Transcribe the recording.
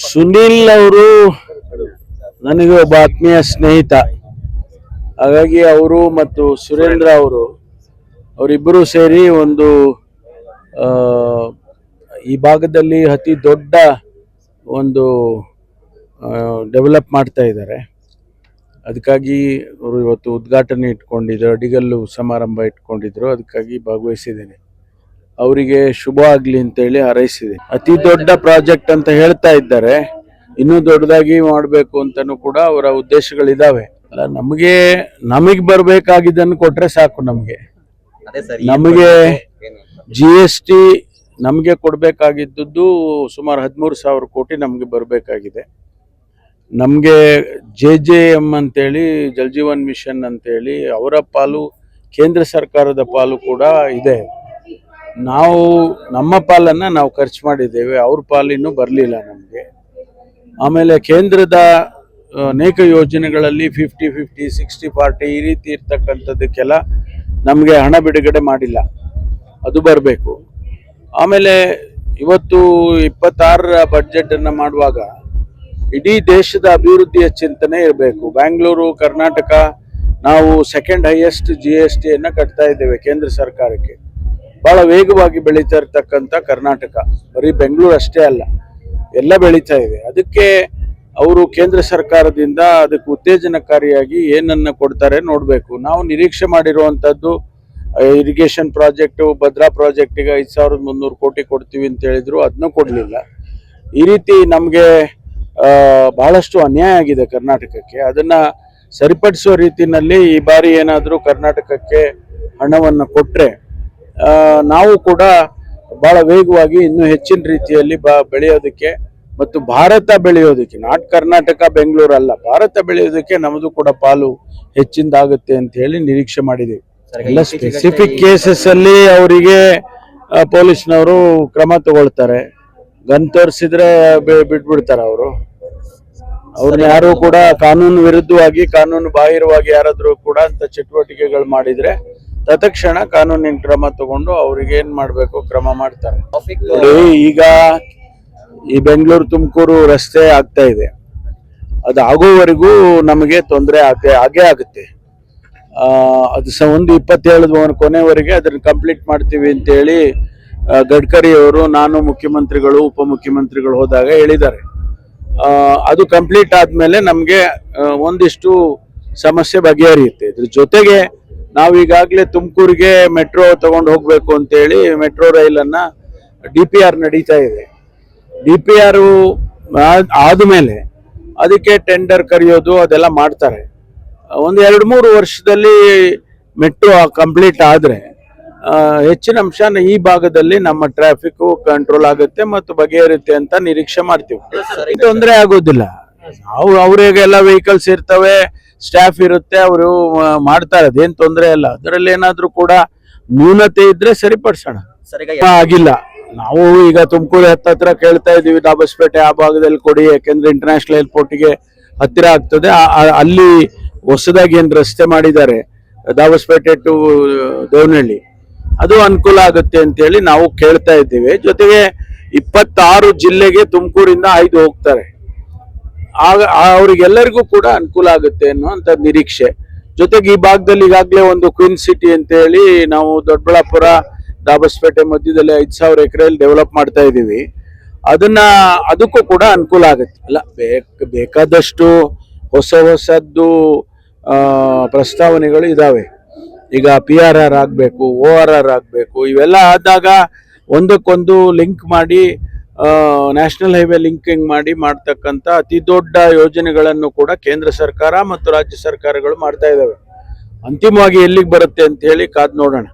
ಸುನಿಲ್ ಅವರು ನನಗೆ ಒಬ್ಬ ಆತ್ಮೀಯ ಸ್ನೇಹಿತ. ಹಾಗಾಗಿ ಅವರು ಮತ್ತು ಸುರೇಂದ್ರ ಅವರಿಬ್ಬರು ಸೇರಿ ಒಂದು ಈ ಭಾಗದಲ್ಲಿ ಅತಿ ದೊಡ್ಡ ಒಂದು ಡೆವಲಪ್ ಮಾಡ್ತಾ ಇದ್ದಾರೆ. ಅದಕ್ಕಾಗಿ ಅವರು ಇವತ್ತು ಉದ್ಘಾಟನೆ ಇಟ್ಕೊಂಡಿದ್ರು, ಅಡಿಗಲ್ಲು ಸಮಾರಂಭ ಇಟ್ಕೊಂಡಿದ್ರು. ಅದಕ್ಕಾಗಿ ಭಾಗವಹಿಸಿದ್ದೇನೆ. ಅವರಿಗೆ ಶುಭ ಆಗಲಿ ಅಂತೇಳಿ ಹಾರೈಸಿದೆ. ಅತಿ ದೊಡ್ಡ ಪ್ರಾಜೆಕ್ಟ್ ಅಂತ ಹೇಳ್ತಾ ಇದ್ದಾರೆ, ಇನ್ನೂ ದೊಡ್ಡದಾಗಿ ಮಾಡಬೇಕು ಅಂತನೂ ಕೂಡ ಅವರ ಉದ್ದೇಶಗಳಿದಾವೆ. ಅಲ್ಲ, ನಮಗೆ ಬರಬೇಕಾಗಿದ್ದನ್ನು ಕೊಟ್ರೆ ಸಾಕು. ನಮಗೆ GST ನಮಗೆ ಕೊಡಬೇಕಾಗಿದ್ದು ಸುಮಾರು 13,000 ಕೋಟಿ ನಮಗೆ ಬರಬೇಕಾಗಿದೆ. ನಮಗೆ JJM ಅಂತೇಳಿ ಜಲ್ ಜೀವನ್ ಮಿಷನ್ ಅಂತೇಳಿ ಅವರ ಪಾಲು, ಕೇಂದ್ರ ಸರ್ಕಾರದ ಪಾಲು ಕೂಡ ಇದೆ. ನಾವು ನಮ್ಮ ಪಾಲನ್ನು ನಾವು ಖರ್ಚು ಮಾಡಿದ್ದೇವೆ, ಅವ್ರ ಪಾಲಿನೂ ಬರಲಿಲ್ಲ ನಮಗೆ. ಆಮೇಲೆ ಕೇಂದ್ರದ ಅನೇಕ ಯೋಜನೆಗಳಲ್ಲಿ 50-50, 60-40 ಈ ರೀತಿ ಇರ್ತಕ್ಕಂಥದ್ದಕ್ಕೆಲ್ಲ ನಮಗೆ ಹಣ ಬಿಡುಗಡೆ ಮಾಡಿಲ್ಲ, ಅದು ಬರಬೇಕು. ಆಮೇಲೆ ಇವತ್ತು 26ರ ಬಡ್ಜೆಟನ್ನು ಮಾಡುವಾಗ ಇಡೀ ದೇಶದ ಅಭಿವೃದ್ಧಿಯ ಚಿಂತನೆ ಇರಬೇಕು. ಬ್ಯಾಂಗ್ಳೂರು, ಕರ್ನಾಟಕ, ನಾವು ಸೆಕೆಂಡ್ ಹೈಯೆಸ್ಟ್ GSTಯನ್ನು ಕಟ್ತಾ ಇದ್ದೇವೆ ಕೇಂದ್ರ ಸರ್ಕಾರಕ್ಕೆ. ಬಹಳ ವೇಗವಾಗಿ ಬೆಳೀತಾ ಇರ್ತಕ್ಕಂಥ ಕರ್ನಾಟಕ, ಬರೀ ಬೆಂಗಳೂರು ಅಷ್ಟೇ ಅಲ್ಲ, ಎಲ್ಲ ಬೆಳೀತಾ ಇದೆ. ಅದಕ್ಕೆ ಅವರು ಕೇಂದ್ರ ಸರ್ಕಾರದಿಂದ ಅದಕ್ಕೆ ಉತ್ತೇಜನಕಾರಿಯಾಗಿ ಏನನ್ನ ಕೊಡ್ತಾರೆ ನೋಡಬೇಕು. ನಾವು ನಿರೀಕ್ಷೆ ಮಾಡಿರುವಂಥದ್ದು ಇರಿಗೇಷನ್ ಪ್ರಾಜೆಕ್ಟು, ಭದ್ರಾ ಪ್ರಾಜೆಕ್ಟಿಗೆ 5,300 ಕೋಟಿ ಕೊಡ್ತೀವಿ ಅಂತ ಹೇಳಿದ್ರು, ಅದನ್ನೂ ಕೊಡಲಿಲ್ಲ. ಈ ರೀತಿ ನಮಗೆ ಬಹಳಷ್ಟು ಅನ್ಯಾಯ ಆಗಿದೆ ಕರ್ನಾಟಕಕ್ಕೆ. ಅದನ್ನು ಸರಿಪಡಿಸುವ ರೀತಿಯಲ್ಲಿ ಈ ಬಾರಿ ಏನಾದರೂ ಕರ್ನಾಟಕಕ್ಕೆ ಹಣವನ್ನು ಕೊಟ್ಟರೆ ನಾವು ಕೂಡ ಬಹಳ ವೇಗವಾಗಿ ಇನ್ನೂ ಹೆಚ್ಚಿನ ರೀತಿಯಲ್ಲಿ ಬೆಳೆಯೋದಕ್ಕೆ ಮತ್ತು ಭಾರತ ಬೆಳೆಯೋದಕ್ಕೆ, ನಾಟ್ ಕರ್ನಾಟಕ ಬೆಂಗಳೂರು ಅಲ್ಲ, ಭಾರತ ಬೆಳೆಯೋದಕ್ಕೆ ನಮ್ಮದು ಕೂಡ ಪಾಲು ಹೆಚ್ಚಿಂದಾಗುತ್ತೆ ಅಂತ ಹೇಳಿ ನಿರೀಕ್ಷೆ ಮಾಡಿದ್ದೀವಿ. ಎಲ್ಲ ಸ್ಪೆಸಿಫಿಕ್ ಕೇಸಸ್ ಅಲ್ಲಿ ಅವರಿಗೆ ಪೊಲೀಸ್ನವರು ಕ್ರಮ ತಗೊಳ್ತಾರೆ. ಗನ್ ತೋರಿಸಿದ್ರೆ ಬಿಟ್ಬಿಡ್ತಾರೆ. ಅವ್ರನ್ನ ಯಾರು ಕೂಡ ಕಾನೂನು ವಿರುದ್ಧವಾಗಿ, ಕಾನೂನು ಬಾಹಿರವಾಗಿ ಯಾರಾದ್ರೂ ಕೂಡ ಅಂತ ಚಟುವಟಿಕೆಗಳು ಮಾಡಿದ್ರೆ ತತ್ಕ್ಷಣ ಕಾನೂನಿನ ಕ್ರಮ ತಗೊಂಡು ಅವ್ರಿಗೆ ಏನ್ ಮಾಡ್ಬೇಕು ಕ್ರಮ ಮಾಡ್ತಾರೆ. ಈಗ ಈ ಬೆಂಗಳೂರು ತುಮಕೂರು ರಸ್ತೆ ಆಗ್ತಾ ಇದೆ, ಅದು ಆಗೋವರೆಗೂ ನಮಗೆ ತೊಂದರೆ ಆಗೇ ಆಗುತ್ತೆ. ಅದು ಒಂದು 27 ಕೊನೆವರೆಗೆ ಅದನ್ನ ಕಂಪ್ಲೀಟ್ ಮಾಡ್ತೀವಿ ಅಂತೇಳಿ ಗಡ್ಕರಿ ಅವರು, ನಾನು, ಮುಖ್ಯಮಂತ್ರಿಗಳು, ಉಪಮುಖ್ಯಮಂತ್ರಿಗಳು ಹೋದಾಗ ಹೇಳಿದ್ದಾರೆ. ಅದು ಕಂಪ್ಲೀಟ್ ಆದ್ಮೇಲೆ ನಮಗೆ ಒಂದಿಷ್ಟು ಸಮಸ್ಯೆ ಬಗೆಹರಿಯುತ್ತೆ. ಇದ್ರ ಜೊತೆಗೆ ನಾವು ಈಗಾಗಲೇ ತುಮಕೂರಿಗೆ ಮೆಟ್ರೋ ತಗೊಂಡು ಹೋಗ್ಬೇಕು ಅಂತೇಳಿ ಮೆಟ್ರೋ ರೈಲನ್ನ DPR ನಡೀತಾ ಇದೆ. DPR ಆದ್ಮೇಲೆ ಅದಕ್ಕೆ ಟೆಂಡರ್ ಕರೆಯೋದು ಅದೆಲ್ಲ ಮಾಡ್ತಾರೆ. ಒಂದು 2-3 ವರ್ಷದಲ್ಲಿ ಮೆಟ್ರೋ ಕಂಪ್ಲೀಟ್ ಆದ್ರೆ ಹೆಚ್ಚಿನ ಅಂಶ ಈ ಭಾಗದಲ್ಲಿ ನಮ್ಮ ಟ್ರಾಫಿಕ್ ಕಂಟ್ರೋಲ್ ಆಗುತ್ತೆ ಮತ್ತು ಬಗೆಹರುತ್ತೆ ಅಂತ ನಿರೀಕ್ಷೆ ಮಾಡ್ತೀವಿ. ತೊಂದರೆ ಆಗೋದಿಲ್ಲ. ಅವ್ರಿಗೆಲ್ಲ ವೆಹಿಕಲ್ಸ್ ಇರ್ತವೆ, ಸ್ಟಾಫ್ ಇರುತ್ತೆ, ಅವರು ಮಾಡ್ತಾರೆ, ಅದೇನ್ ತೊಂದರೆ ಇಲ್ಲ. ಅದರಲ್ಲಿ ಏನಾದ್ರೂ ಕೂಡ ನ್ಯೂನತೆ ಇದ್ರೆ ಸರಿಪಡಿಸೋಣ. ಆಗಿಲ್ಲ. ನಾವು ಈಗ ತುಮಕೂರು ಹತ್ರ ಕೇಳ್ತಾ ಇದೀವಿ, ದಾಬಸ್ಪೇಟೆ ಆ ಭಾಗದಲ್ಲಿ ಕೊಡಿ, ಯಾಕೆಂದ್ರೆ ಇಂಟರ್ನ್ಯಾಷನಲ್ ಏರ್ಪೋರ್ಟ್ಗೆ ಹತ್ತಿರ ಆಗ್ತದೆ. ಅಲ್ಲಿ ಹೊಸದಾಗಿ ಏನ್ ರಸ್ತೆ ಮಾಡಿದ್ದಾರೆ ದಾಬಸ್ಪೇಟೆ ಟು ದೇವನಹಳ್ಳಿ, ಅದು ಅನುಕೂಲ ಆಗುತ್ತೆ ಅಂತೇಳಿ ನಾವು ಕೇಳ್ತಾ ಇದ್ದೀವಿ. ಜೊತೆಗೆ 26 ಜಿಲ್ಲೆಗೆ ತುಮಕೂರಿಂದ 5 ಹೋಗ್ತಾರೆ. ಅವ್ರಿಗೆಲ್ಲರಿಗೂ ಕೂಡ ಅನುಕೂಲ ಆಗುತ್ತೆ ಅನ್ನುವಂಥ ನಿರೀಕ್ಷೆ. ಜೊತೆಗೆ ಈ ಭಾಗದಲ್ಲಿ ಈಗಾಗಲೇ ಒಂದು ಕ್ವೀನ್ ಸಿಟಿ ಅಂತ ಹೇಳಿ ನಾವು ದೊಡ್ಡಬಳ್ಳಾಪುರ, ದಾಬಸ್ಪೇಟೆ ಮಧ್ಯದಲ್ಲಿ 5,000 ಎಕರೆಯಲ್ಲಿ ಡೆವಲಪ್ ಮಾಡ್ತಾ ಇದ್ದೀವಿ. ಅದಕ್ಕೂ ಕೂಡ ಅನುಕೂಲ ಆಗುತ್ತೆ. ಅಲ್ಲ, ಬೇಕಾದಷ್ಟು ಹೊಸದ್ದು ಪ್ರಸ್ತಾವನೆಗಳು ಇದಾವೆ. ಈಗ PRR ಆಗಬೇಕು, ORR ಆಗಬೇಕು. ಇವೆಲ್ಲ ಆದಾಗ ಒಂದಕ್ಕೊಂದು ಲಿಂಕ್ ಮಾಡಿ, ನ್ಯಾಷನಲ್ ಹೈವೇ ಲಿಂಕಿಂಗ್ ಮಾಡಿ ಮಾಡ್ತಕ್ಕಂಥ ಅತಿ ದೊಡ್ಡ ಯೋಜನೆಗಳನ್ನು ಕೂಡ ಕೇಂದ್ರ ಸರ್ಕಾರ ಮತ್ತು ರಾಜ್ಯ ಸರ್ಕಾರಗಳು ಮಾಡ್ತಾ ಇದ್ದಾವೆ. ಅಂತಿಮವಾಗಿ ಎಲ್ಲಿಗೆ ಬರುತ್ತೆ ಅಂತ ಹೇಳಿ ಕಾದ್ ನೋಡೋಣ.